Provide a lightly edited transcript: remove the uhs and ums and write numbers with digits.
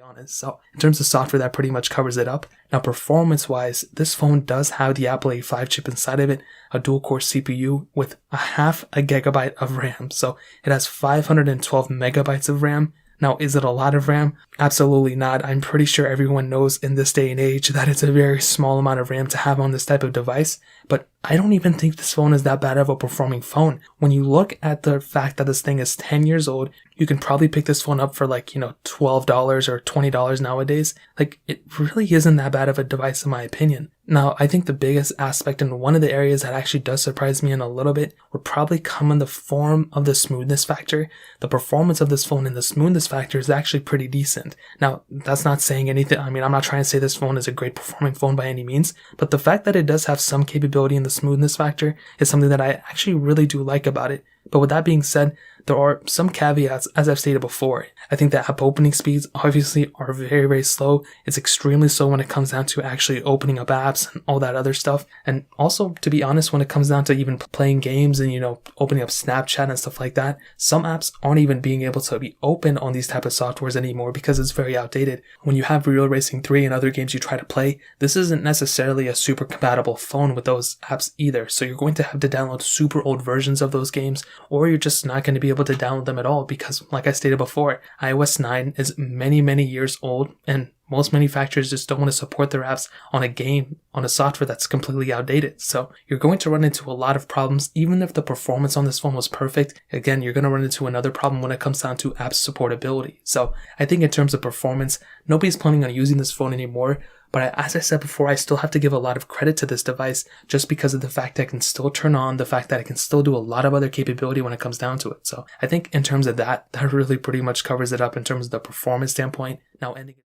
honest. So in terms of software, that pretty much covers it up. Now performance wise, this phone does have the Apple A5 chip inside of it, a dual core CPU with a half a gigabyte of RAM. So it has 512 megabytes of RAM. Now, is it a lot of RAM? Absolutely not. I'm pretty sure everyone knows in this day and age that it's a very small amount of RAM to have on this type of device, but I don't even think this phone is that bad of a performing phone. When you look at the fact that this thing is 10 years old, you can probably pick this phone up for like, $12 or $20 nowadays. Like, it really isn't that bad of a device in my opinion. Now, I think the biggest aspect and one of the areas that actually does surprise me in a little bit would probably come in the form of the smoothness factor. The performance of this phone and the smoothness factor is actually pretty decent. Now, that's not saying anything. I mean, I'm not trying to say this phone is a great performing phone by any means, but the fact that it does have some capability in the smoothness factor is something that I actually really do like about it. But with that being said, there are some caveats, as I've stated before. I think that app opening speeds obviously are very, very slow. It's extremely slow when it comes down to actually opening up apps and all that other stuff. And also, to be honest, when it comes down to even playing games and, opening up Snapchat and stuff like that, some apps aren't even being able to be open on these type of softwares anymore because it's very outdated. When you have Real Racing 3 and other games you try to play, this isn't necessarily a super compatible phone with those apps either. So you're going to have to download super old versions of those games, or you're just not going to be able to download them at all because, like I stated before, iOS 9 is many, many years old, and most manufacturers just don't want to support their apps on a game, on a software that's completely outdated. So you're going to run into a lot of problems. Even if the performance on this phone was perfect, again, you're going to run into another problem when it comes down to app supportability. So I think in terms of performance, nobody's planning on using this phone anymore. But as I said before, I still have to give a lot of credit to this device just because of the fact that it can still turn on, the fact that it can still do a lot of other capability when it comes down to it. So I think in terms of that really pretty much covers it up in terms of the performance standpoint. Now ending